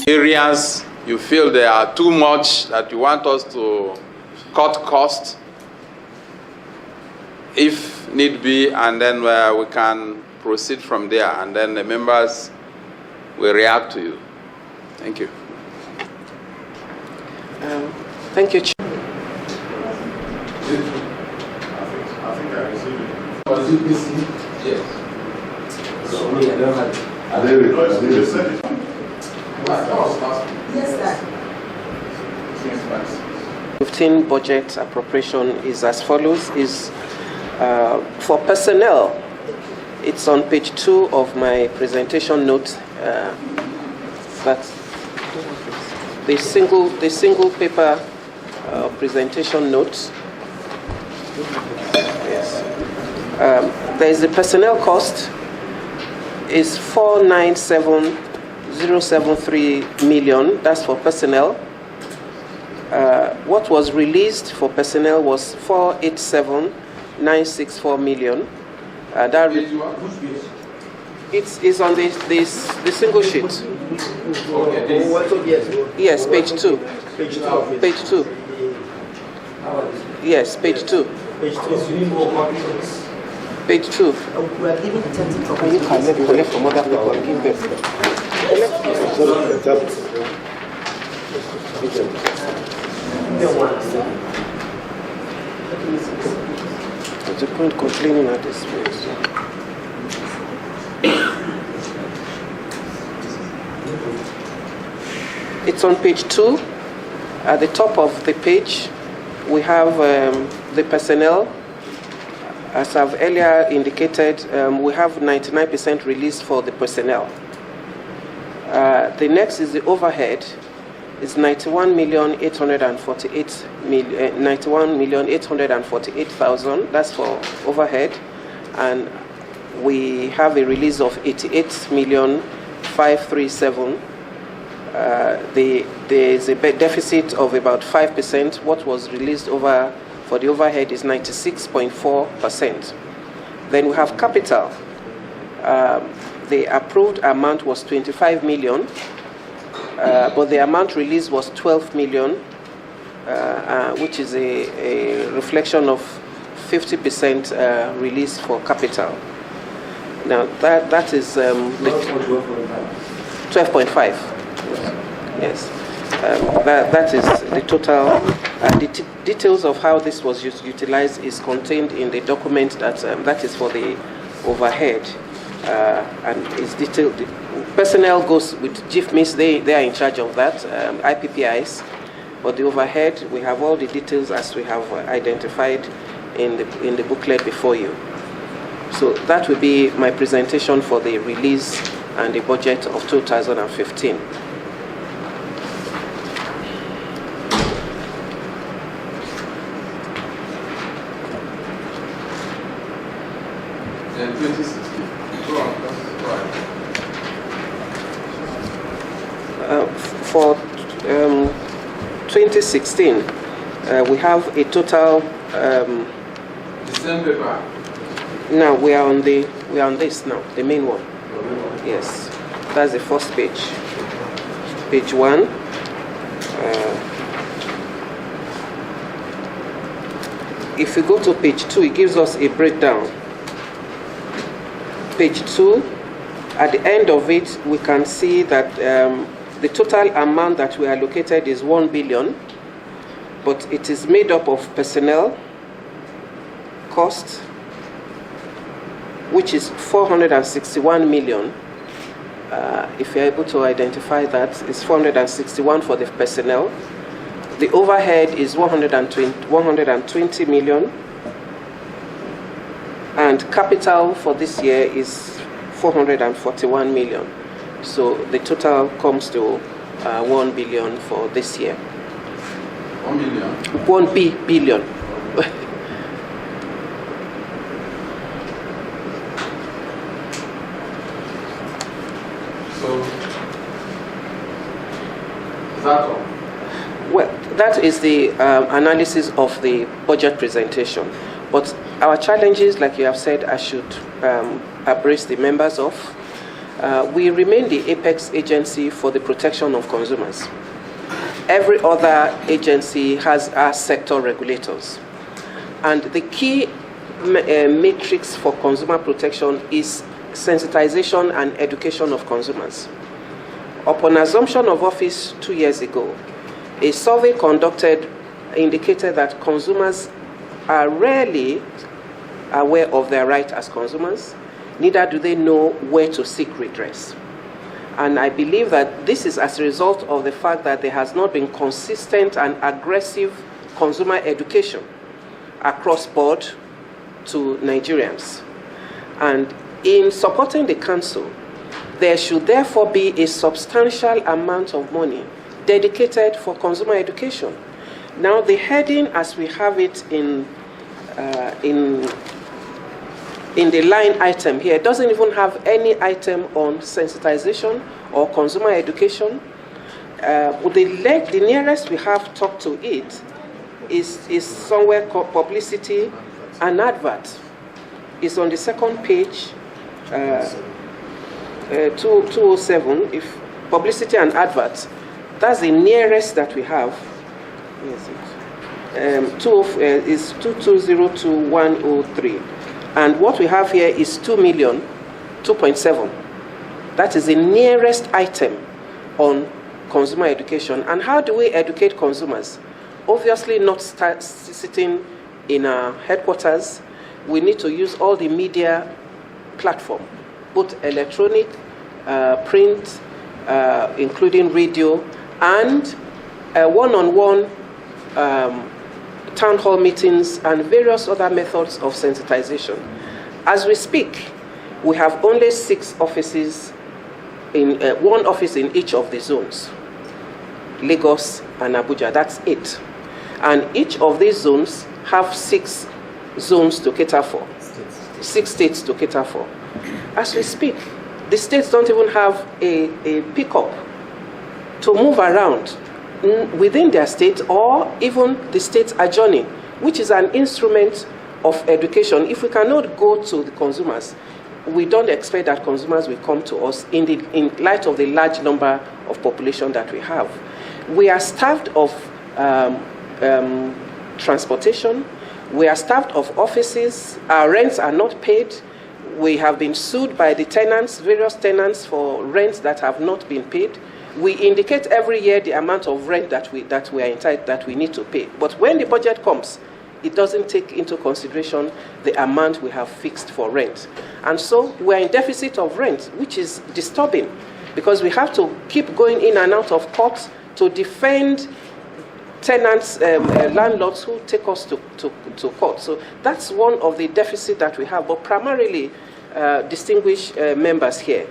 Areas you feel they are too much that you want us to cut costs, if need be, and then we can proceed from there, and then the members will react to you. Thank you. Thank you, Chair. I think I received it. Was it PC? Yes. So, I don't have it. Are they requesting? They sent it. Yes, sir. 15 budget appropriation is as follows. Is for personnel, it's on page 2 of my presentation note. That the single paper presentation notes. Yes. There is the personnel cost is 497,073 million. That's for personnel. What was released for personnel was 487,964 million. It's on the single sheet. Yes, page 2. Page 2. Yes, page 2. Page 2. We are giving 30 Can you collect from other people and give them? What's the point complaining at this place? It's on page 2. At the top of the page, we have the personnel. As I've earlier indicated, we have 99% release for the personnel. The next is the overhead. It's 91,848,000. That's for overhead, and we have a release of 88,537,000. There is a deficit of about 5%. What was released for the overhead is 96.4%. Then we have capital. The approved amount was 25 million, but the amount released was 12 million, which is a reflection of 50% release for capital. Now that is 12.5. Yes, that is the total. The details of how this was utilized is contained in the document that is for the overhead, and is detailed. Personnel goes with GIFMIS. They are in charge of that, IPPIs. But the overhead, we have all the details as we have identified in the booklet before you. So that will be my presentation for the release and the budget of 2015. And 2016. For 2016, we have a total. December paper. Now we are on this now, the main one. Yes, that's the first page. Page 1. If you go to page 2, it gives us a breakdown. Page 2, at the end of it, we can see that the total amount that we allocated is 1 billion, but it is made up of personnel cost, which is 461 million. If you're able to identify that, it's 461 for the personnel. The overhead is 120 million. And capital for this year is 441 million. So the total comes to 1 billion for this year. 1 million. 1 billion. So, is that all? Well, that is the analysis of the budget presentation. But Our challenges, like you have said, I should abreast the members of. We remain the apex agency for the protection of consumers. Every other agency has our sector regulators. And the key matrix for consumer protection is sensitization and education of consumers. Upon assumption of office 2 years ago, a survey conducted indicated that consumers are rarely aware of their right as consumers, neither do they know where to seek redress. And I believe that this is as a result of the fact that there has not been consistent and aggressive consumer education across board to Nigerians. And in supporting the council, there should therefore be a substantial amount of money dedicated for consumer education. Now, the heading, as we have it in the line item here, doesn't even have any item on sensitization or consumer education. The nearest we have talked to it is somewhere called publicity and advert. It's on the second page, 207, if publicity and advert. That's the nearest that we have. Is 2202-103. And what we have here is 2,000,000, That is the nearest item on consumer education. And how do we educate consumers? Obviously not sitting in our headquarters. We need to use all the media platform, both electronic, print, including radio, and one-on-one town hall meetings and various other methods of sensitization. As we speak, we have only 6 offices, in 1 office in each of the zones, Lagos and Abuja. That's 8. And each of these zones have 6 zones to cater for, 6 states to cater for. As we speak, the states don't even have a pickup to move around within their state, or even the states adjoining, which is an instrument of education. If we cannot go to the consumers, we don't expect that consumers will come to us in light of the large number of population that we have. We are starved of transportation. We are starved of offices. Our rents are not paid. We have been sued by the tenants, various tenants, for rents that have not been paid. We indicate every year the amount of rent that we are entitled, that we need to pay. But when the budget comes, it doesn't take into consideration the amount we have fixed for rent. And so we're in deficit of rent, which is disturbing, because we have to keep going in and out of court to defend tenants, landlords who take us to court. So that's one of the deficits that we have. But primarily, distinguished members here,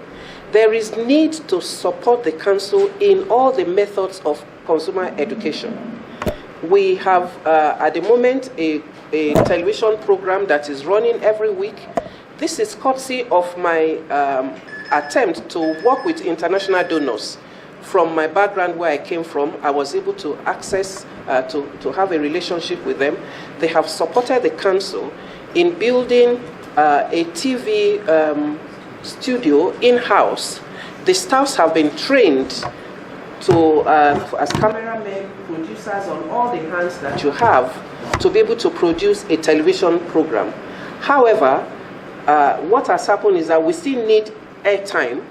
there is need to support the council in all the methods of consumer education. We have, at the moment, a television program that is running every week. This is courtesy of my attempt to work with international donors. From my background where I came from, I was able to access, to have a relationship with them. They have supported the council in building a TV studio in-house. The staffs have been trained to, as cameramen, producers, on all the hands that you have, to be able to produce a television program. However, what has happened is that we still need airtime.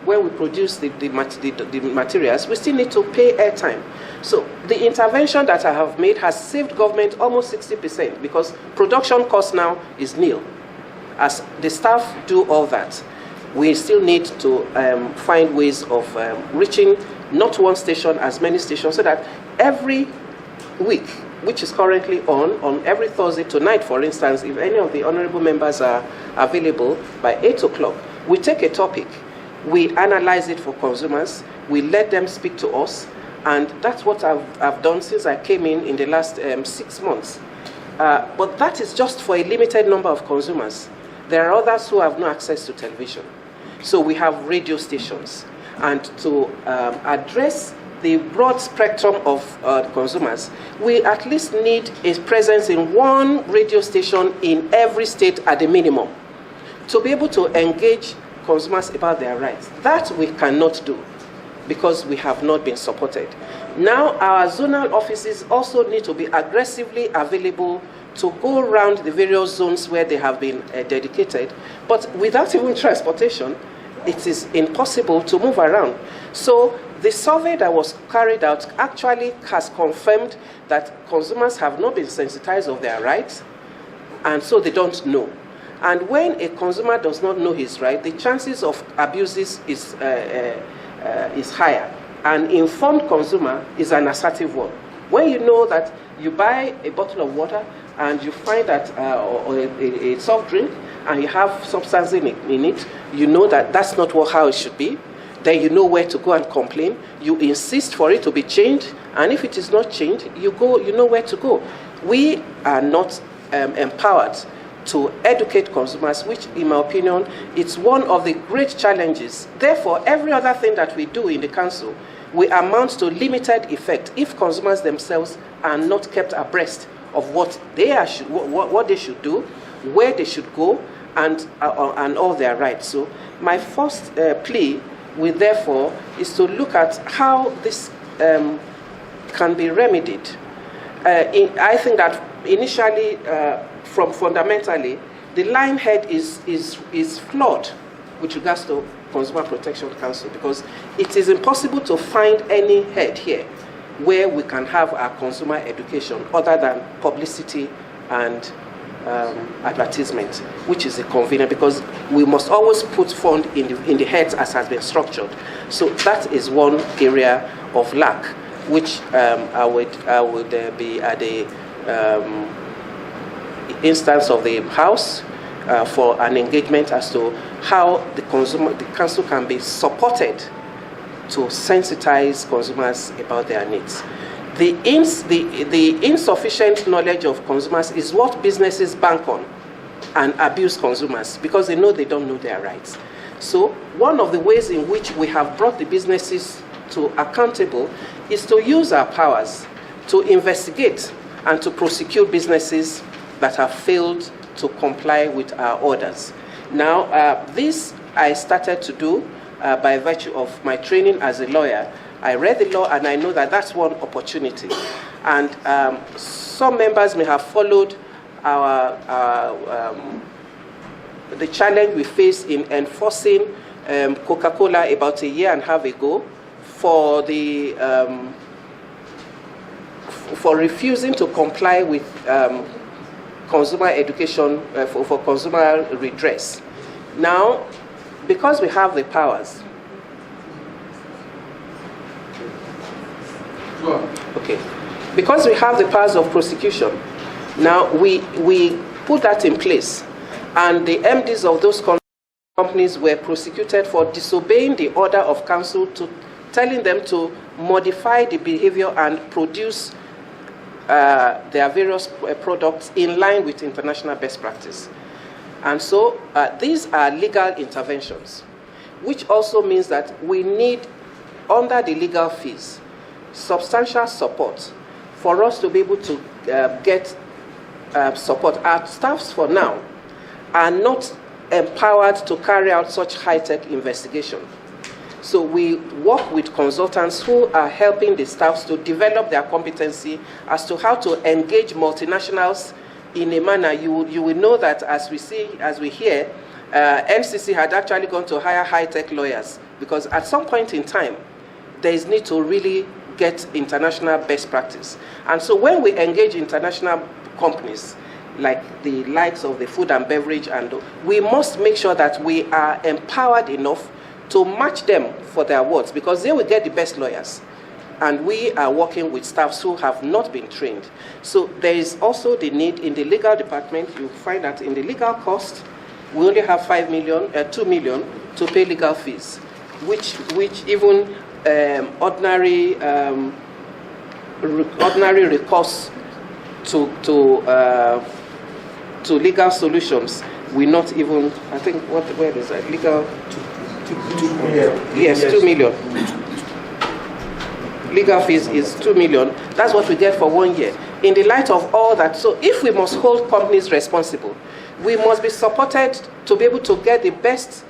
When we produce the materials, we still need to pay airtime. So the intervention that I have made has saved government almost 60%, because production cost now is nil. As the staff do all that, we still need to find ways of reaching not one station, as many stations, so that every week, which is currently on every Thursday tonight, for instance, if any of the honorable members are available by 8 o'clock, we take a topic, we analyze it for consumers, we let them speak to us, and that's what I've done since I came in the last 6 months. But that is just for a limited number of consumers. There are others who have no access to television. So we have radio stations. And to address the broad spectrum of consumers, we at least need a presence in one radio station in every state at the minimum to be able to engage consumers about their rights. That we cannot do because we have not been supported. Now our zonal offices also need to be aggressively available to go around the various zones where they have been dedicated, but without even transportation, it is impossible to move around. So the survey that was carried out actually has confirmed that consumers have not been sensitized of their rights, and so they don't know. And when a consumer does not know his right, the chances of abuses is higher. An informed consumer is an assertive one. When you know that you buy a bottle of water and you find that or a soft drink and you have substance in it, you know that that's not how it should be. Then you know where to go and complain. You insist for it to be changed, and if it is not changed, you know where to go. We are not empowered to educate consumers, which, in my opinion, it's one of the great challenges. Therefore, every other thing that we do in the council will amount to limited effect if consumers themselves are not kept abreast of what they should do, where they should go, and all their rights. So, my first plea will therefore is to look at how this can be remedied. I think that initially, from fundamentally, the line head is flawed with regards to Consumer Protection Council, because it is impossible to find any head here where we can have our consumer education other than publicity and advertisement, which is convenient, because we must always put fund in the heads as has been structured. So that is one area of lack, which I would be at the instance of the House for an engagement as to how the council can be supported to sensitize consumers about their needs. The insufficient knowledge of consumers is what businesses bank on and abuse consumers, because they know they don't know their rights. So one of the ways in which we have brought the businesses to accountable is to use our powers to investigate and to prosecute businesses that have failed to comply with our orders. Now, this I started to do by virtue of my training as a lawyer. I read the law and I know that that's one opportunity. And some members may have followed the challenge we faced in enforcing Coca-Cola about a year and a half ago for refusing to comply with consumer education for consumer redress. Now, because we have the powers. Okay. Because we have the powers of prosecution, now we put that in place, and the MDs of those companies were prosecuted for disobeying the order of council, to telling them to modify the behavior and produce their various products in line with international best practice. And so these are legal interventions, which also means that we need, under the legal fees, substantial support for us to be able to get support. Our staffs for now are not empowered to carry out such high-tech investigation. So we work with consultants who are helping the staffs to develop their competency as to how to engage multinationals in a manner. You will know that as we hear, NCC had actually gone to hire high-tech lawyers, because at some point in time, there is need to really get international best practice. And so when we engage international companies, like the likes of the food and beverage, and we must make sure that we are empowered enough to match them for their awards, because they will get the best lawyers. And we are working with staffs who have not been trained. So there is also the need in the legal department. You find that in the legal cost, we only have 2 million to pay legal fees, which even ordinary recourse to legal solutions will not even, I think, where is that? Legal, 2 million. Yes, 2 million. legal fees is 2 million. That's what we get for 1 year. In the light of all that, so if we must hold companies responsible, we must be supported to be able to get the best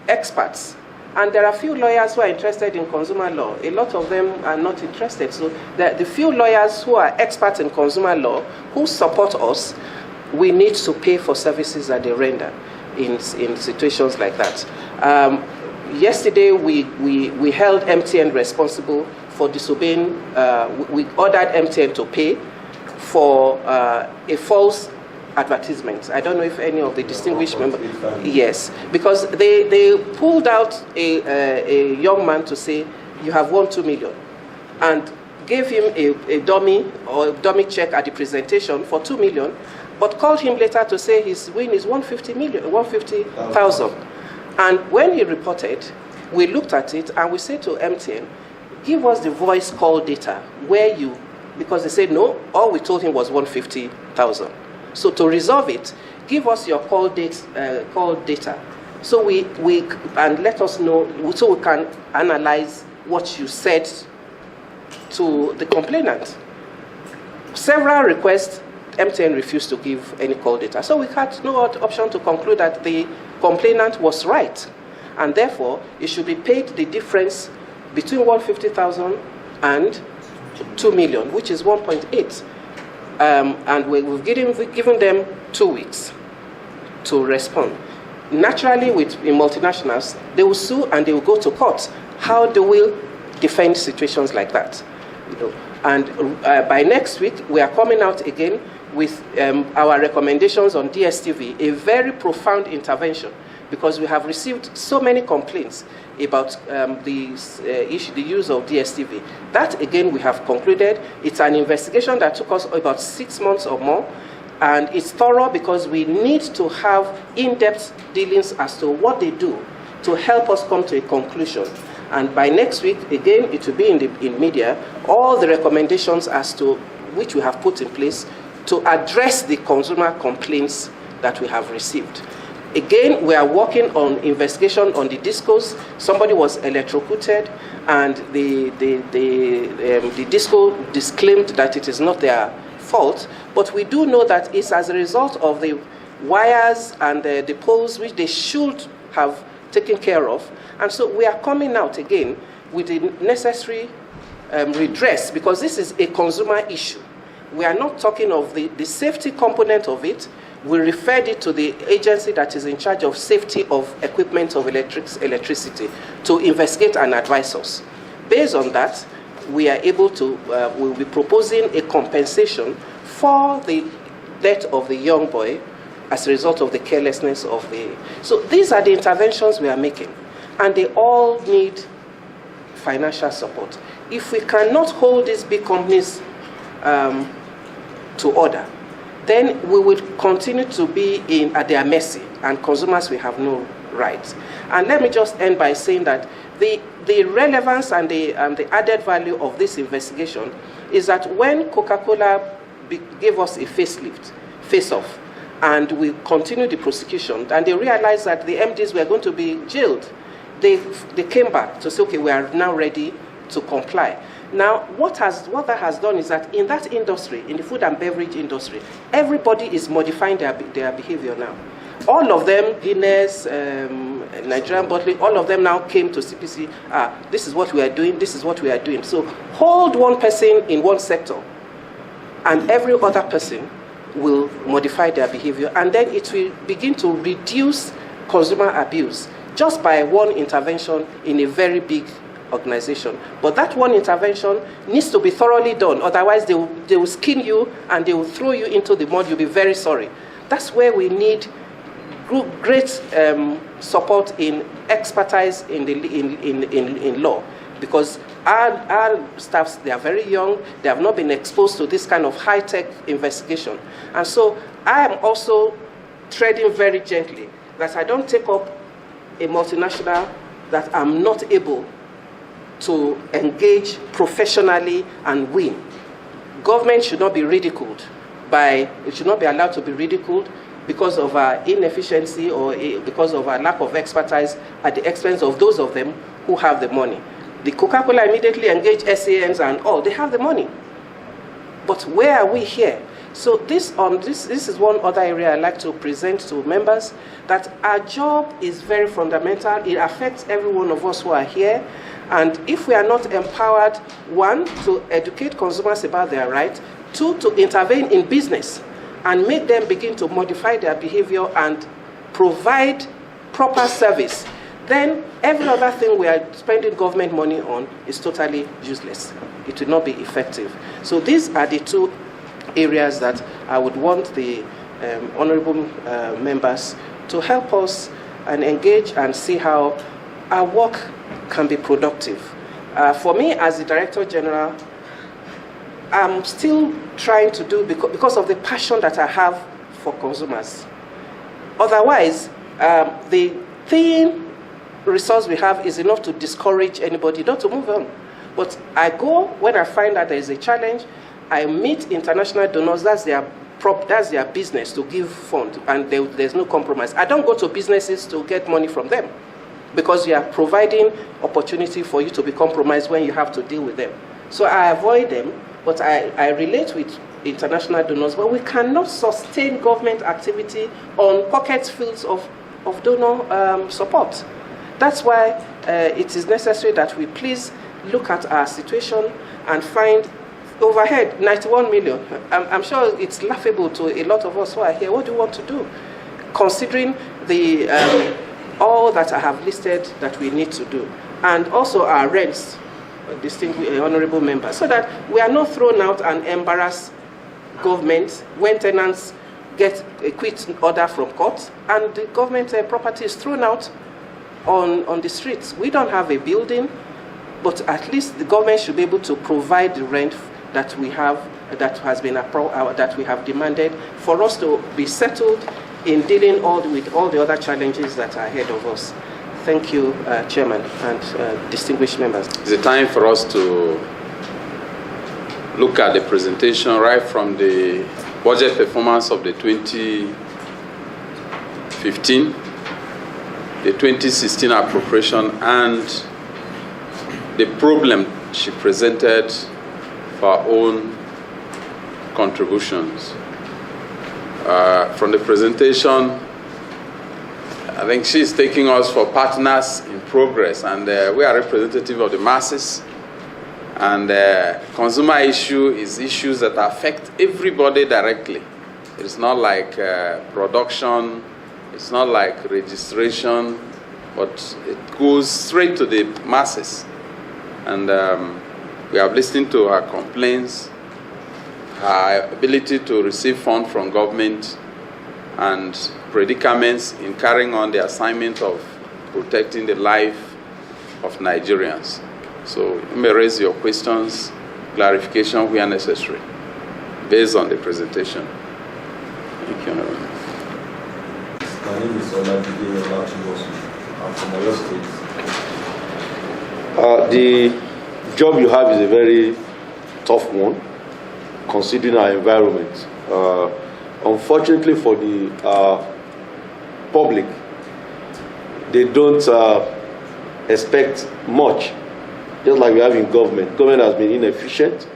experts. And there are few lawyers who are interested in consumer law. A lot of them are not interested. So the few lawyers who are experts in consumer law who support us, we need to pay for services that they render in situations like that. Yesterday, we held MTN responsible for disobeying. We ordered MTN to pay for a false advertisement. I don't know if any of the distinguished members. Yes, because they pulled out a young man to say, you have won 2 million, and gave him a dummy check at the presentation for 2 million, but called him later to say his win is 150,000. And when he reported, we looked at it and we said to MTN, give us the voice call data because they said no, all we told him was 150,000. So to resolve it, give us your call data. So and let us know so we can analyze what you said to the complainant. Several requests, MTN refused to give any call data. So we had no other option to conclude that the complainant was right, and therefore it should be paid the difference between 150,000 and 2 million, which is 1.8. And we've given them 2 weeks to respond. Naturally, in multinationals, they will sue and they will go to court. How do we defend situations like that? And by next week, we are coming out again with our recommendations on DSTV, a very profound intervention, because we have received so many complaints about the use of DSTV. That, again, we have concluded. It's an investigation that took us about 6 months or more, and it's thorough because we need to have in-depth dealings as to what they do to help us come to a conclusion. And by next week, again, it will be in media, all the recommendations as to which we have put in place to address the consumer complaints that we have received. Again, we are working on investigation on the discos. Somebody was electrocuted, and the disco disclaimed that it is not their fault. But we do know that it's as a result of the wires and the poles which they should have taken care of. And so we are coming out again with the necessary redress, because this is a consumer issue. We are not talking of the safety component of it. We referred it to the agency that is in charge of safety of equipment of electricity to investigate and advise us. Based on that, we are able to, we'll be proposing a compensation for the death of the young boy as a result of the carelessness of the... So these are the interventions we are making, and they all need financial support. If we cannot hold these big companies to order, then we will continue to be at their mercy, and consumers will have no rights. And let me just end by saying that the relevance and the added value of this investigation is that when Coca-Cola gave us a face-off, and we continued the prosecution, and they realized that the MDs were going to be jailed, they came back to say, okay, we are now ready to comply. Now, what that has done is that in that industry, in the food and beverage industry, everybody is modifying their behavior now. All of them, Guinness, Nigerian bottling, all of them now came to CPC, this is what we are doing, this is what we are doing. So hold one person in one sector, and every other person will modify their behavior, and then it will begin to reduce consumer abuse just by one intervention in a very big organization. But that one intervention needs to be thoroughly done, otherwise they will skin you and they will throw you into the mud. You'll be very sorry. That's where we need great support in expertise in law, because our staffs, they are very young, they have not been exposed to this kind of high-tech investigation. And so I am also treading very gently, that I don't take up a multinational that I'm not able to engage professionally and win. Government should not be ridiculed it should not be allowed to be ridiculed because of our inefficiency or because of our lack of expertise at the expense of those of them who have the money. The Coca-Cola immediately engaged SANs and all. They have the money. But where are we here? So this is one other area I'd like to present to members, that our job is very fundamental. It affects every one of us who are here. And if we are not empowered, one, to educate consumers about their rights, two, to intervene in business and make them begin to modify their behavior and provide proper service, then every other thing we are spending government money on is totally useless. It will not be effective. So these are the two areas that I would want the honorable members to help us and engage and see how our work can be productive. For me, as the Director General, I'm still trying to do, because of the passion that I have for consumers. Otherwise, the thin resource we have is enough to discourage anybody not to move on. But I go when I find that there is a challenge. I meet international donors. That's their business, to give funds, and there's no compromise. I don't go to businesses to get money from them, because you are providing opportunity for you to be compromised when you have to deal with them. So I avoid them, but I relate with international donors. But we cannot sustain government activity on pocket fields of donor support. That's why it is necessary that we please look at our situation and find overhead 91 million. I'm sure it's laughable to a lot of us who are here. What do you want to do? Considering the all that I have listed that we need to do, and also our rents, distinguished honorable members, so that we are not thrown out and embarrass government when tenants get a quit order from court and the government property is thrown out on the streets. We don't have a building, but at least the government should be able to provide the rent that we have, that has been that we have demanded, for us to be settled in dealing with all the other challenges that are ahead of us. Thank you, Chairman and distinguished members. It's a time for us to look at the presentation right from the budget performance of the 2015, the 2016 appropriation, and the problem she presented for our own contributions. From the presentation, I think she's taking us for partners in progress, and we are representative of the masses. And consumer issue is issues that affect everybody directly. It's not like production, it's not like registration, but it goes straight to the masses. And we have listened to her complaints, her ability to receive funds from government, and predicaments in carrying on the assignment of protecting the life of Nigerians. So you may raise your questions, clarification where necessary, based on the presentation. Thank you. My name is Olajide Olachiwosu. I'm from Oyo State. The job you have is a very tough one, considering our environment. Unfortunately for the public, they don't expect much. Just like we have in government. Government has been inefficient.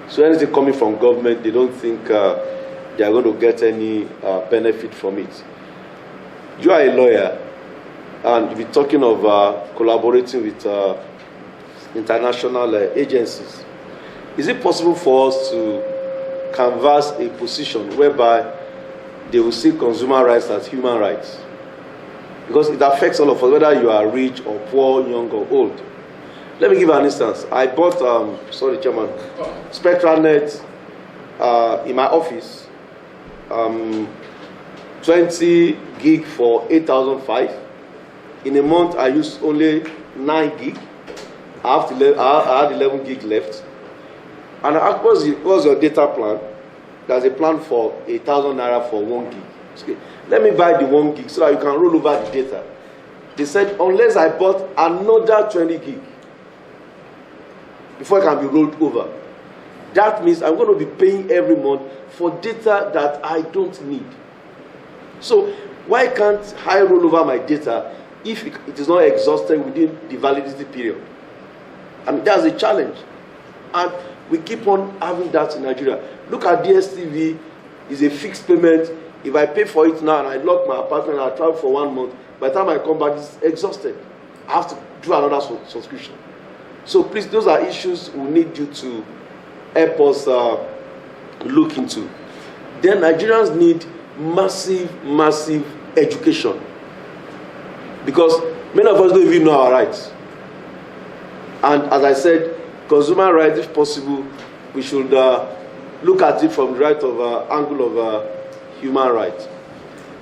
So anything coming from government, they don't think they are going to get any benefit from it. You are a lawyer, and we're talking of collaborating with international agencies. Is it possible for us to canvass a position whereby they will see consumer rights as human rights? Because it affects all of us, whether you are rich or poor, young or old. Let me give an instance. I bought, sorry, Chairman, SpectraNet in my office, 20 gig for 8,005. In a month, I used only 9 gig. I had 11 gig left. And I asked, what's your data plan? There's a plan for 1,000 naira for 1 gig. Okay. Let me buy the 1 gig so that you can roll over the data. They said, unless I bought another 20 gig, before it can be rolled over. That means I'm going to be paying every month for data that I don't need. So why can't I roll over my data if it is not exhausted within the validity period? I mean, that's a challenge. And we keep on having that in Nigeria. Look at DSTV, it's a fixed payment. If I pay for it now and I lock my apartment and I travel for 1 month, by the time I come back, it's exhausted. I have to do another subscription. So please, those are issues we need you to help us look into. Then Nigerians need massive education. Because many of us don't even know our rights. And as I said, consumer rights, if possible, we should look at it from the angle of human rights.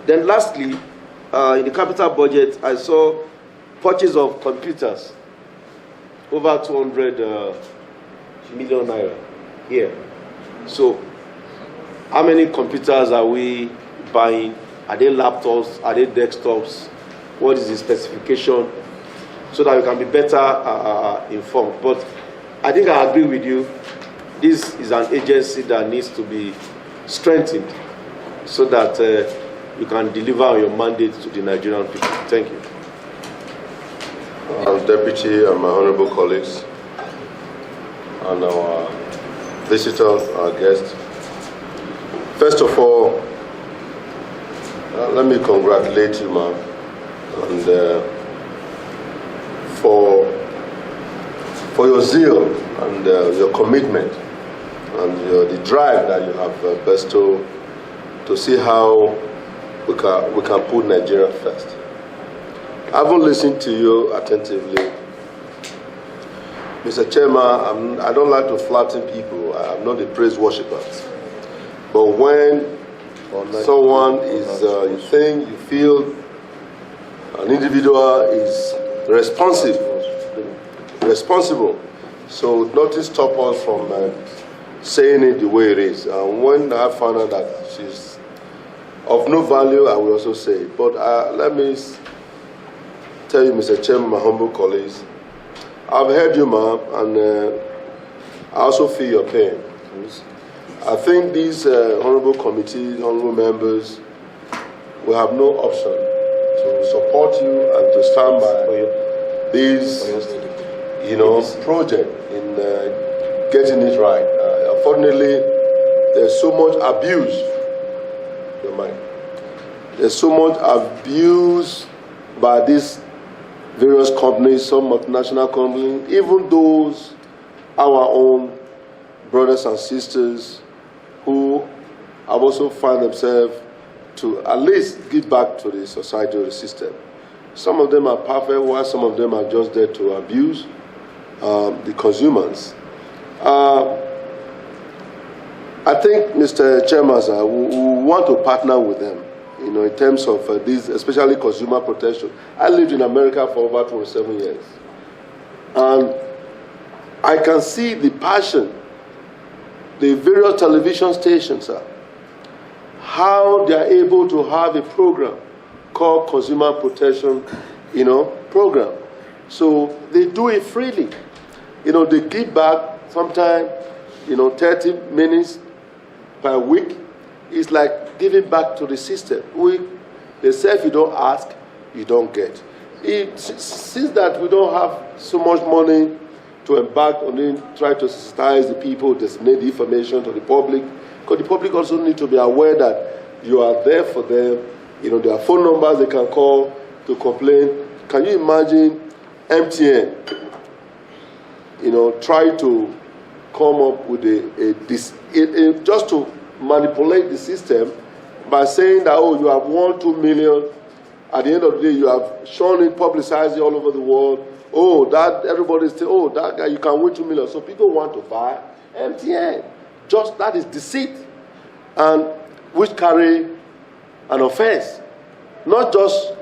Then lastly, in the capital budget, I saw purchase of computers, over 200 million naira here. So, how many computers are we buying? Are they laptops? Are they desktops? What is the specification? So that we can be better informed. But I think I agree with you. This is an agency that needs to be strengthened so that you can deliver on your mandate to the Nigerian people. Thank you. Deputy and my honorable colleagues, and our visitors, our guests. First of all, let me congratulate you, ma'am, and for your zeal and your commitment and the drive that you have bestowed to see how we can put Nigeria first. Having listened to you attentively, Mr. Chairman, I don't like to flatter people. I'm not a praise worshiper. But when someone is, you feel an individual is responsible, so nothing stops us from saying it the way it is. And when I found out that she's of no value, I will also say it. But let me tell you, Mr. Chairman, my humble colleagues, I've heard you, ma'am, and I also feel your pain. I think these honorable committees, honorable members, will have no option to support you and to stand by this, project in getting it right. Unfortunately, there's so much abuse. Your mind. There's so much abuse by these various companies, some multinational companies, even those our own brothers and sisters who have also found themselves to at least give back to the society or the system. Some of them are perfect, while some of them are just there to abuse the consumers. I think, Mr. Chairman, we want to partner with them, in terms of these, especially consumer protection. I lived in America for over 27 years. And I can see the passion, the various television stations, how they are able to have a program called Consumer Protection, program. So they do it freely. They give back sometimes, 30 minutes per week. It's like giving back to the system. They say if you don't ask, you don't get. Since that we don't have so much money to embark on it, try to sensitize the people, disseminate the information to the public, because the public also need to be aware that you are there for them. There are phone numbers they can call to complain. Can you imagine MTN, try to come up with just to manipulate the system by saying that, you have won 2 million. At the end of the day, you have shown it, publicized it all over the world. Everybody's saying, that guy, you can win 2 million. So people want to buy MTN. Just that is deceit, and which carry an offense. Not just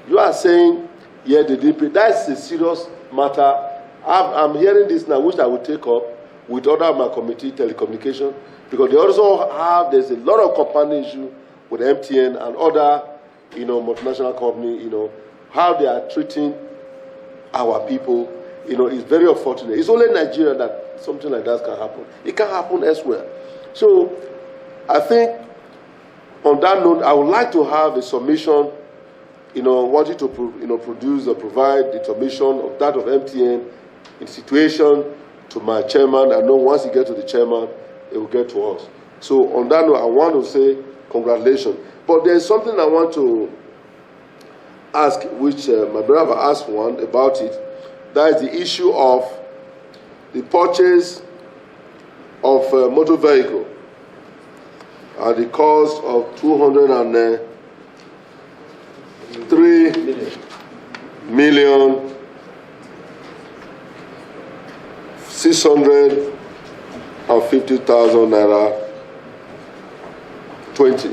you are saying, they did pay. That's a serious matter. I'm hearing this now, which I will take up with other of my committee, telecommunication, because they also there's a lot of company issue with MTN and other, multinational company, how they are treating our people, is very unfortunate. It's only in Nigeria that something like that can happen. It can happen elsewhere. So I think on that note, I would like to have a submission, wanting to produce or provide the submission of that of MTN in situation to my chairman. I know once he gets to the chairman, it will get to us. So on that note, I want to say congratulations. But there's something I want to ask, which my brother asked one about it. That is the issue of the purchase of a motor vehicle at the cost of 3,650,000 naira 20.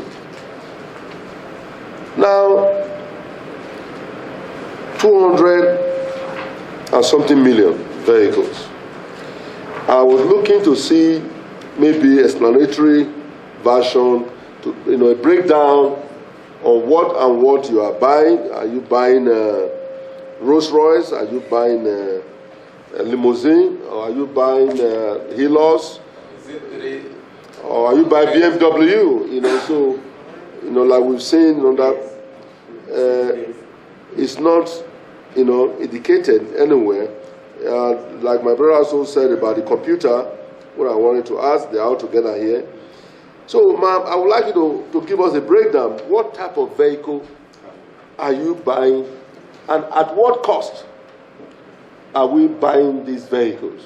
Now, 200 and something million vehicles. I was looking to see maybe explanatory version, to, a breakdown of what you are buying. Are you buying Rolls Royce? Are you buying a limousine? Or are you buying Hilux? Or are you buying BMW? So like we've seen, that it's not, indicated anywhere. Like my brother also said about the computer, what I wanted to ask, they're all together here. So, ma'am, I would like you to give us a breakdown. What type of vehicle are you buying, and at what cost are we buying these vehicles?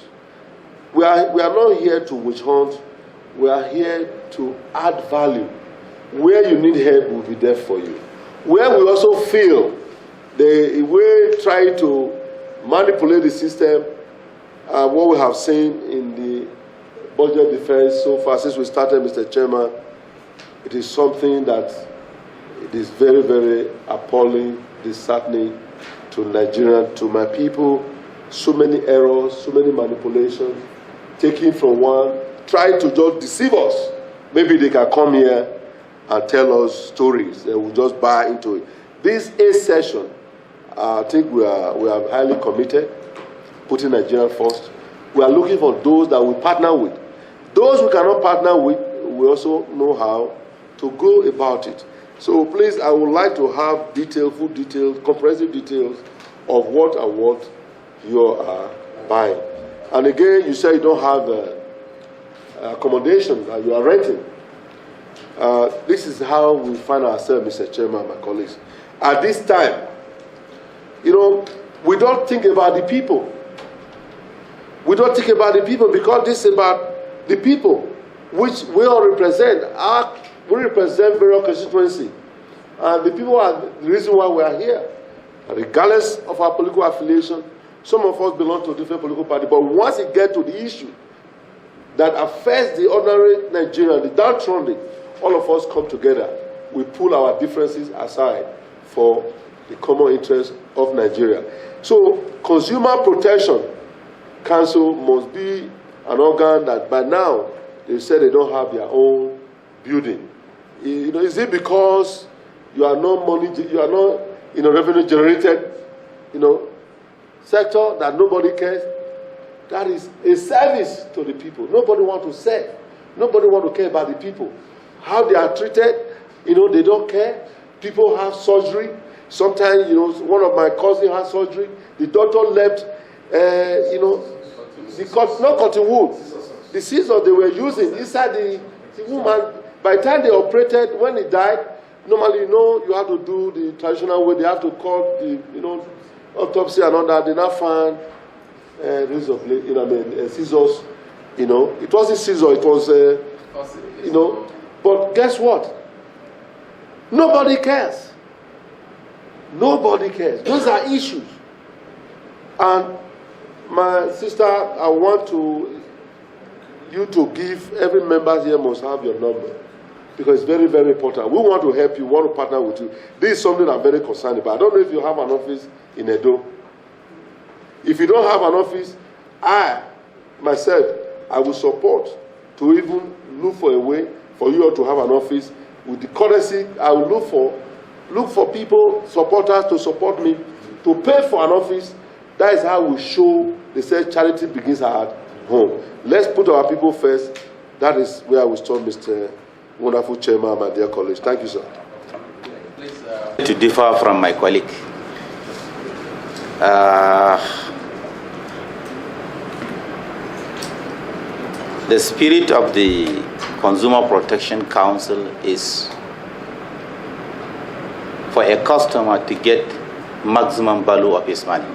We are not here to witch hunt. We are here to add value. Where you need help, we'll be there for you. Where we also feel we try to manipulate the system, what we have seen in the budget defense so far since we started, Mr. Chairman, it is something that it is very, very appalling, disheartening to Nigeria, to my people. So many errors, so many manipulations, taking from one, trying to just deceive us. Maybe they can come here and tell us stories, and we'll just buy into it. This 8th session, I think we are highly committed, putting Nigeria first. We are looking for those that we partner with. Those we cannot partner with, we also know how to go about it. So please, I would like to have full details, comprehensive details of what you are buying. And again, you say you don't have accommodation that you are renting. This is how we find ourselves, Mr. Chairman, my colleagues. At this time, we don't think about the people. We don't think about the people because this is about the people, which we all represent. We represent various constituencies. And the people are the reason why we are here. And regardless of our political affiliation, some of us belong to different political parties. But once it gets to the issue that affects the ordinary Nigerian, the downtrodden, all of us come together. We pull our differences aside for the common interest of Nigeria. So, Consumer Protection Council must be an organ that by now they said they don't have their own building. Is it because you are not revenue generated, sector that nobody cares? That is a service to the people. Nobody wants to serve. Nobody wants to care about the people. How they are treated, they don't care. People have surgery. Sometimes, one of my cousins had surgery. The doctor left, not cotton wool. The scissors they were using inside the woman. By the time they operated, when he died, normally, you have to do the traditional way. They have to cut the, autopsy and all that. They now find scissors. It wasn't scissors. It was, But guess what? Nobody cares. Nobody cares. Those are issues. And my sister, I want you to give, every member here must have your number. Because it's very, very important. We want to help you, we want to partner with you. This is something I'm very concerned about. I don't know if you have an office in Edo. If you don't have an office, I will support to even look for a way for you all to have an office. With the courtesy, I will look for people, supporters to support me, to pay for an office. That is how we show, they say charity begins at home. Let's put our people first. That is where we start, Mr. Wonderful Chairman, my dear colleagues. Thank you, sir. To differ from my colleague, The spirit of the Consumer Protection Council is for a customer to get maximum value of his money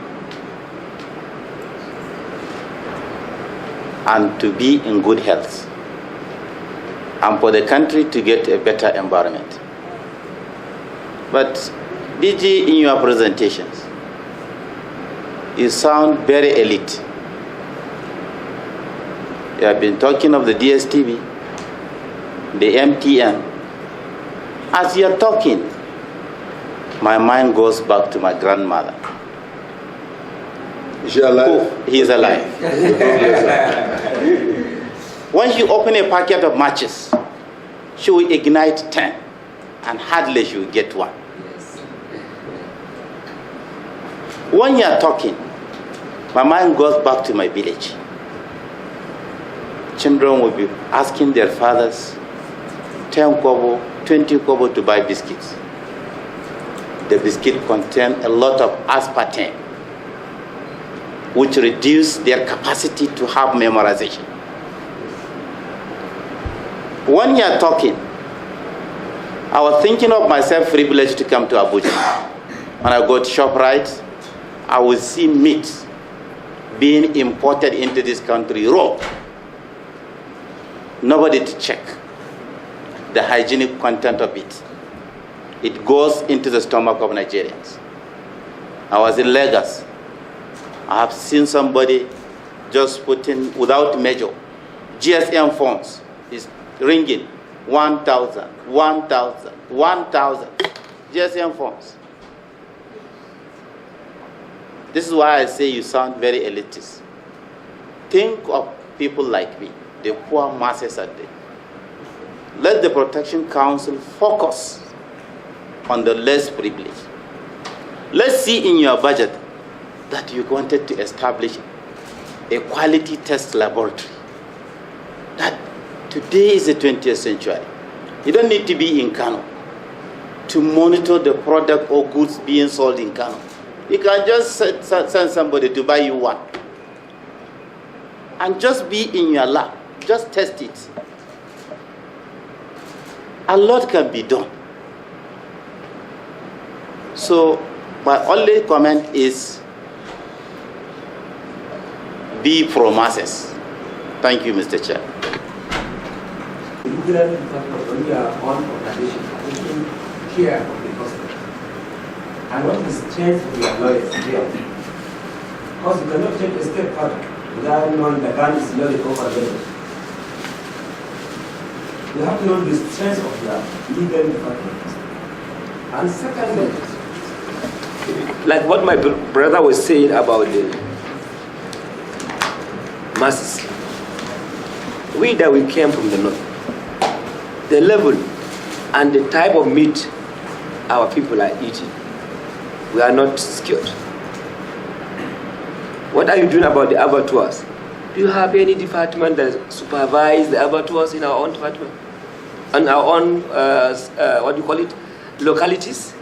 and to be in good health, and for the country to get a better environment. But DG, in your presentations, you sound very elite. You have been talking of the DSTV, the MTN. As you are talking, my mind goes back to my grandmother. Is she alive? He is alive. When she open a packet of matches, she will ignite 10, and hardly she will get one. When you are talking, my mind goes back to my village. Children will be asking their fathers 10 kobo, 20 kobo to buy biscuits. The biscuit contain a lot of aspartame, which reduce their capacity to have memorization. When you are talking, I was thinking of myself privileged to come to Abuja. When I go to ShopRite, I will see meat being imported into this country raw. Nobody to check the hygienic content of it. It goes into the stomach of Nigerians. I was in Lagos. I have seen somebody just put in, without measure, GSM phones is ringing 1,000, 1,000, 1,000 GSM phones. This is why I say you sound very elitist. Think of people like me, the poor masses out there. Let the Protection Council focus on the less privileged. Let's see in your budget that you wanted to establish a quality test laboratory. That today is the 20th century. You don't need to be in Kano to monitor the product or goods being sold in Kano. You can just send somebody to buy you one. And just be in your lab. Just test it. A lot can be done. So my only comment is be pro masses. Thank you, Mr. Chair. When you are on organization, taking care of the customer. And what is the strength of your lawyers here? Because you cannot take a step further without knowing the gun is loaded over there. You have to know the strength of your legal department. And secondly, like what my brother was saying about the masses, we that we came from the north, the level and the type of meat our people are eating, we are not scared. What are you doing about the abattoirs? Do you have any department that supervise the abattoirs in our own department? And our own, what do you call it, localities?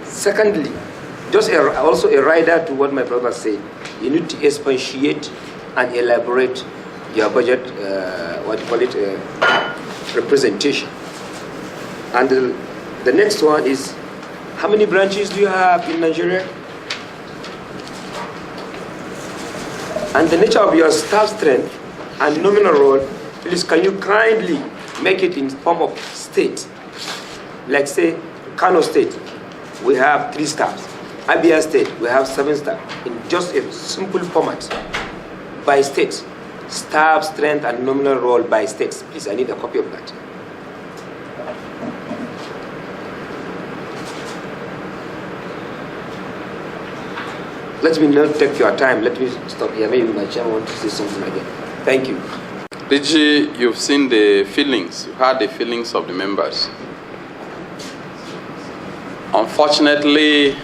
Secondly, just also a rider to what my brother said, you need to expatiate and elaborate your budget, what do you call it, representation. And the next one is, how many branches do you have in Nigeria? And the nature of your staff strength and nominal role, please can you kindly make it in form of state? Like say, Kano State, we have 3 staffs. Abia State, we have 7 staff. In just a simple format, by state, staff strength and nominal role by states. Please, I need a copy of that. Let me not take your time. Let me stop here. Maybe my chairman wants to say something again. Thank you. DG, you've seen the feelings, you've heard the feelings of the members. Unfortunately,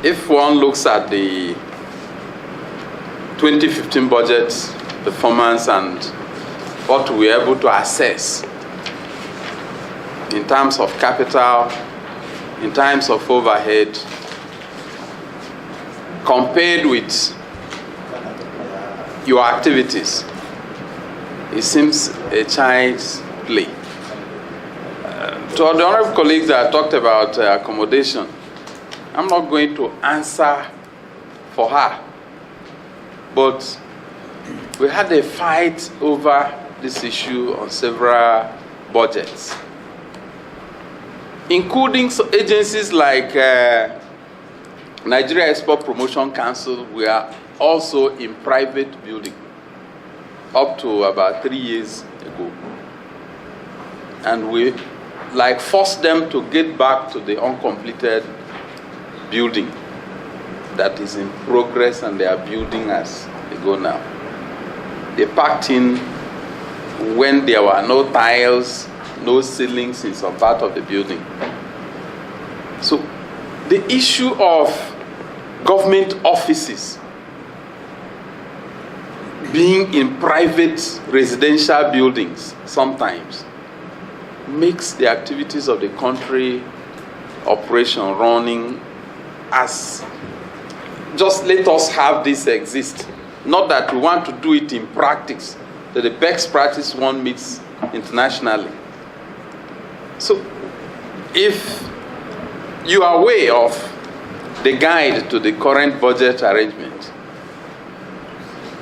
if one looks at the 2015 budget performance and what we were able to assess in terms of capital, in terms of overhead, compared with your activities. It seems a child's play. To the honorable colleagues that talked about accommodation, I'm not going to answer for her, but we had a fight over this issue on several budgets, including agencies like Nigeria Export Promotion Council. We are also in private building up to about 3 years ago. And we forced them to get back to the uncompleted building that is in progress, and they are building as they go now. They packed in when there were no tiles, no ceilings in some part of the building. So the issue of government offices being in private residential buildings sometimes makes the activities of the country operation running as just let us have this exist. Not that we want to do it in practice, that the best practice one meets internationally. So if you are aware of the guide to the current budget arrangement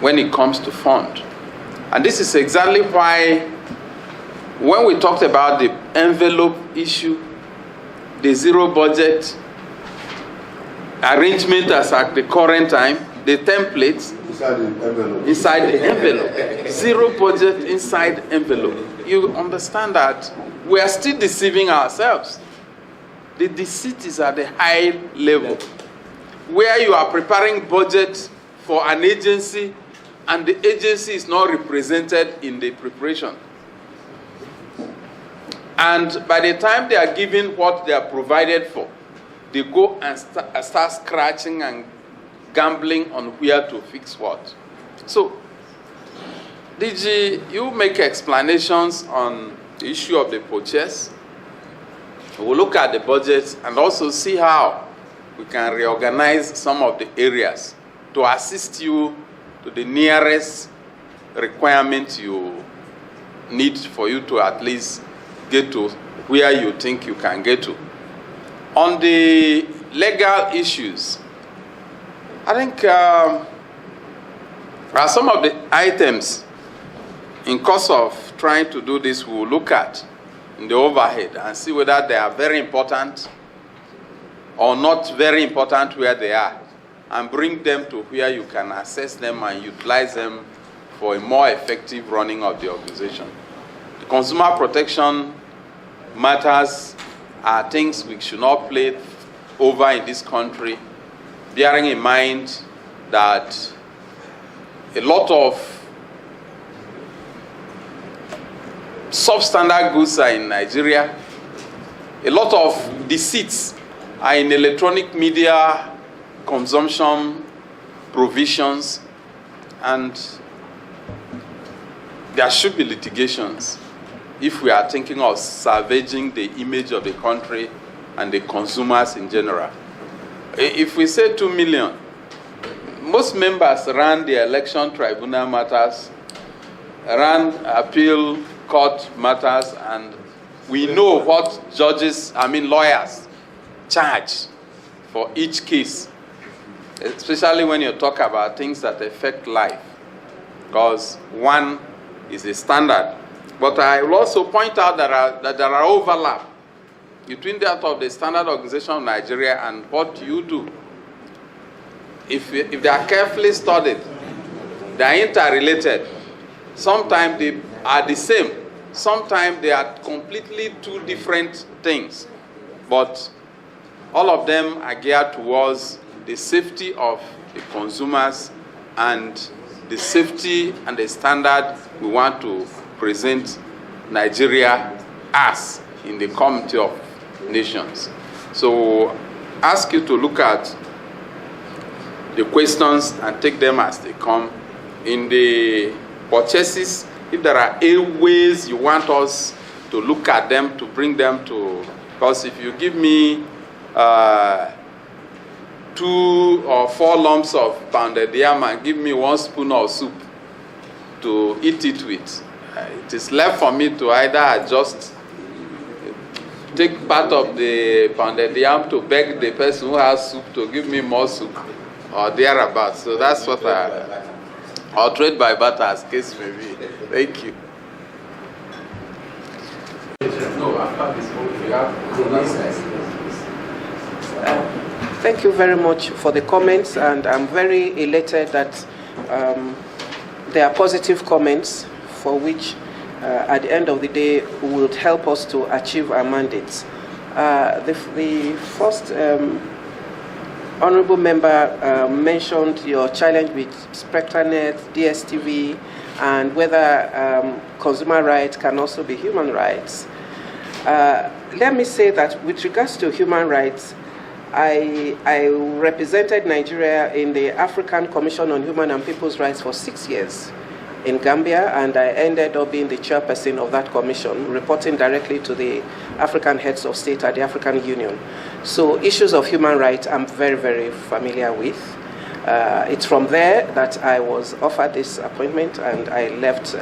when it comes to fund, and this is exactly why when we talked about the envelope issue, the zero budget arrangement as at the current time, the templates inside the envelope, zero budget inside envelope. You understand that we are still deceiving ourselves. The deceit is at the high level, where you are preparing budget for an agency and the agency is not represented in the preparation. And by the time they are given what they are provided for, they go and start scratching and gambling on where to fix what. So, DG, you make explanations on the issue of the purchase. We'll look at the budget and also see how we can reorganize some of the areas to assist you to the nearest requirement you need for you to at least get to where you think you can get to. On the legal issues, I think are some of the items in course of trying to do this we'll look at in the overhead and see whether they are very important or not very important where they are, and bring them to where you can assess them and utilize them for a more effective running of the organization. The consumer protection matters are things we should not play over in this country, bearing in mind that a lot of substandard goods are in Nigeria, a lot of deceits are in electronic media consumption provisions, and there should be litigations if we are thinking of salvaging the image of the country and the consumers in general. If we say 2 million, most members run the election tribunal matters, run appeal court matters, and we know what lawyers charge for each case, especially when you talk about things that affect life, because one is a standard. But I will also point out that there are overlap between that of the Standard Organization of Nigeria and what you do. If they are carefully studied, they are interrelated. Sometimes they are the same. Sometimes they are completely two different things. But all of them are geared towards the safety of the consumers and the safety and the standard we want to present Nigeria as in the Community of Nations. So ask you to look at the questions and take them as they come. In the purchases, if there are ways you want us to look at them, to bring them to, because if you give me 2 or 4 lumps of pounded yam and give me 1 spoon of soup, to eat it with. It is left for me to either adjust, take part of the pounded yam to beg the person who has soup to give me more soup, or thereabouts. So that's what I'll trade by barter as case may be. Thank you. Thank you very much for the comments, and I'm very elated that there are positive comments for which, at the end of the day, will help us to achieve our mandates. The first honorable member mentioned your challenge with SpectraNet, DSTV, and whether consumer rights can also be human rights. Let me say that with regards to human rights, I represented Nigeria in the African Commission on Human and People's Rights for 6 years in Gambia, and I ended up being the chairperson of that commission, reporting directly to the African heads of state at the African Union. So issues of human rights I'm very, very familiar with. It's from there that I was offered this appointment, and I left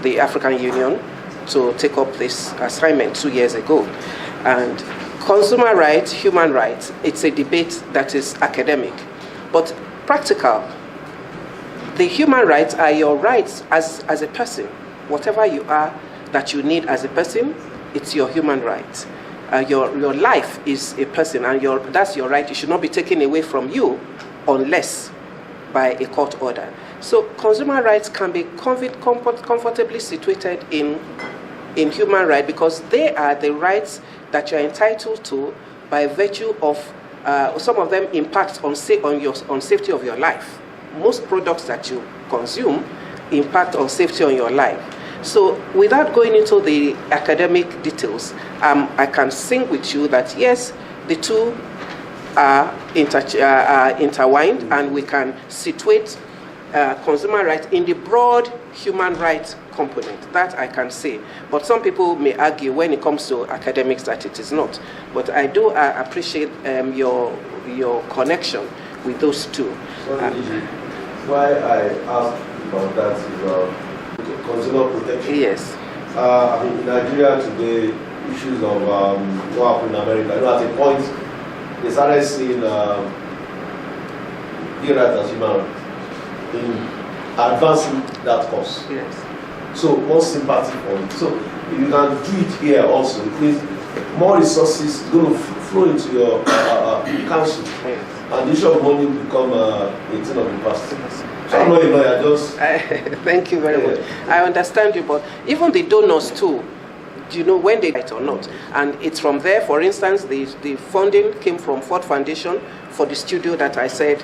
the African Union to take up this assignment 2 years ago. And consumer rights, human rights, it's a debate that is academic, but practical. The human rights are your rights as a person. Whatever you are that you need as a person, it's your human right. Your life is a person, and that's your right. It should not be taken away from you unless by a court order. So consumer rights can be comfortably situated in human rights, because they are the rights that you're entitled to by virtue of some of them impact on safety of your life. Most products that you consume impact on safety on your life. So without going into the academic details, I can sing with you that yes, the two are intertwined, and we can situate consumer rights in the broad human rights component. That I can say. But some people may argue when it comes to academics that it is not. But I do appreciate your connection with those two. Why I asked about that is consumer protection. Yes. I mean, in Nigeria today, issues of what happened in America, at a point, they started seeing human rights as human rights in advancing that cause. Yes. So more sympathy for it. So if you can do it here also, it means more resources going to flow into your council. Yes. And the issue of money will become a thing of the past. So I'm not a lawyer, just... Thank you very much. I understand you, but even the donors too, do you know when they write or not? And it's from there, for instance, the funding came from Ford Foundation for the studio that I said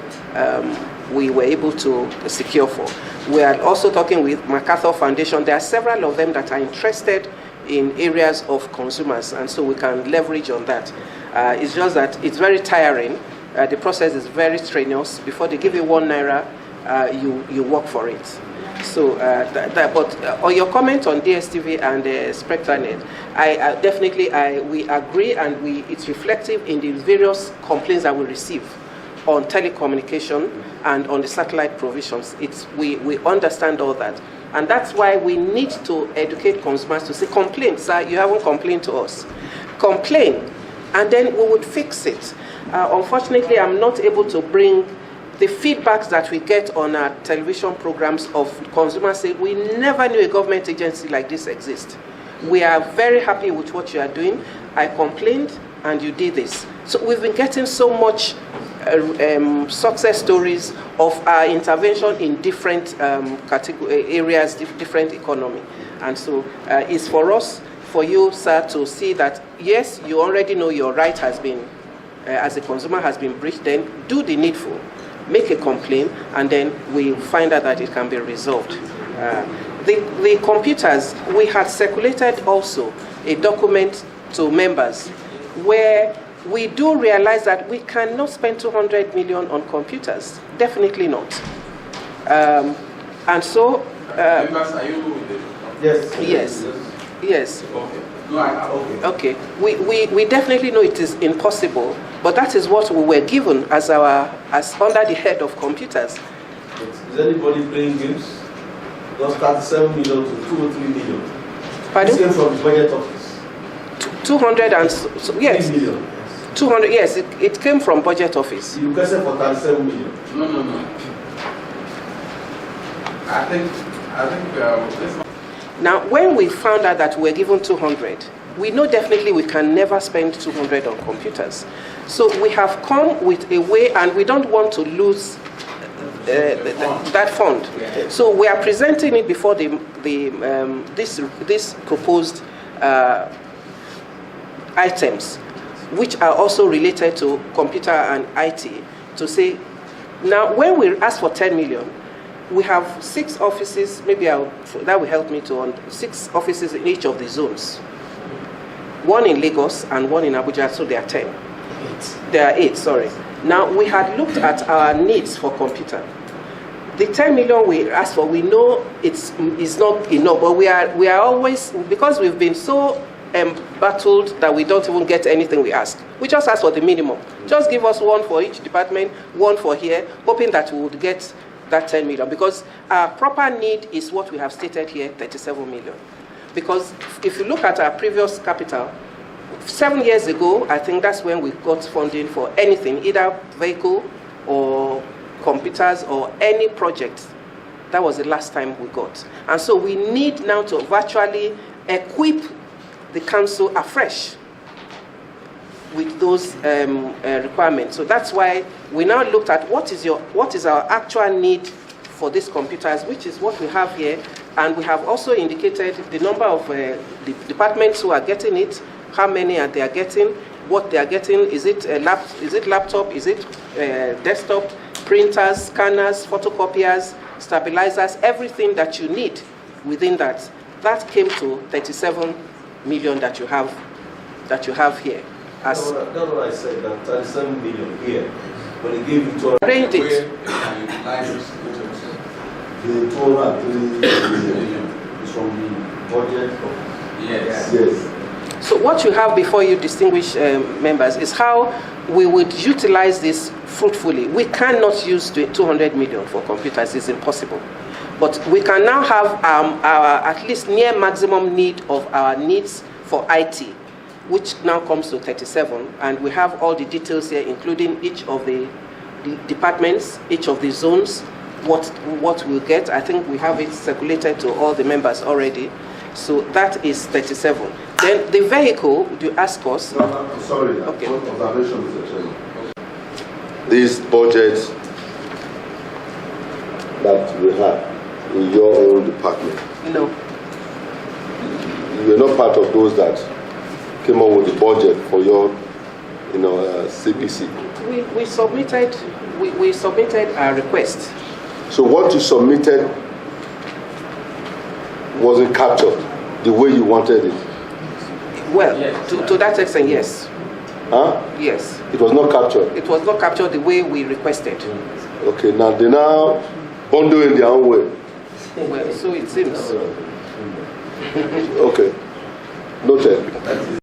we were able to secure for. We are also talking with MacArthur Foundation. There are several of them that are interested in areas of consumers, and so we can leverage on that. It's just that it's very tiring. The process is very strenuous. Before they give you #1, you work for it. So, but on your comment on DSTV and SpectraNet, we agree, and it's reflective in the various complaints that we receive on telecommunication and on the satellite provisions. We understand all that, and that's why we need to educate consumers to say, complain, sir, you haven't complained to us. Complain, and then we would fix it. Unfortunately, I'm not able to bring the feedbacks that we get on our television programs of consumers say, we never knew a government agency like this exists. We are very happy with what you are doing. I complained and you did this. So we've been getting so much success stories of our intervention in different areas, different economy. And so it's for us, for you, sir, to see that, yes, you already know your right has been, as a consumer, has been breached, then do the needful. Make a complaint, and then we find out that it can be resolved. The computers, we had circulated also a document to members where we do realize that we cannot spend 200 million on computers. Definitely not. And so... members, are you with the... Yes. Yes. Okay. No, okay. We definitely know it is impossible, but that is what we were given as under the head of computers. Is anybody playing games? was 37 million to 2 or 3 million. Pardon? This came from the budget office. 200 and yes, 3 million. 200. Yes, it came from budget office. You requested for 37 million. No. I think this one. Now, when we found out that we were given 200, we know definitely we can never spend 200 on computers. So we have come with a way, and we don't want to lose that fund. So we are presenting it before this proposed items, which are also related to computer and IT, to say, now when we ask for 10 million, we have 6 offices, maybe that will help me to 6 offices in each of the zones. 1 in Lagos and 1 in Abuja, so there are 10. There are 8, sorry. Now, we had looked at our needs for computer. The 10 million we asked for, we know it's not enough, but we are always, because we've been so battled that we don't even get anything we ask. We just ask for the minimum. Just give us 1 for each department, 1 for here, hoping that we would get that 10 million, because our proper need is what we have stated here, 37 million. Because if you look at our previous capital, 7 years ago, I think that's when we got funding for anything, either vehicle or computers or any project. That was the last time we got. And so we need now to virtually equip the council afresh with those requirements. So that's why we now looked at what is our actual need for these computers, which is what we have here. And we have also indicated the number of the departments who are getting it, how many they are getting, what they are getting. Is it laptop? Is it desktop? Printers, scanners, photocopiers, stabilizers, everything that you need within that. That came to 37 million that you have here. That's what I said, that 37 million here, but they gave you 200. Arranged it. The 203 million is from the budget. Yes. So what you have before you, distinguished members, is how we would utilize this fruitfully. We cannot use 200 million for computers. It's impossible. But we can now have our at least near maximum need of our needs for IT, which now comes to 37. And we have all the details here, including each of the departments, each of the zones, what we'll get. I think we have it circulated to all the members already. So that is 37. Then the vehicle, you ask us. No, sorry, okay. One observation, Mr. Chairman. This budget that we have in your own department. No. You're not part of those that came up with the budget for your, CPC. We submitted our request. So what you submitted wasn't captured the way you wanted it. Well, to that extent, yes. Huh? Yes. It was not captured. It was not captured the way we requested. Okay, now they now bundle in their own way. Well, so it seems. Okay. Noted.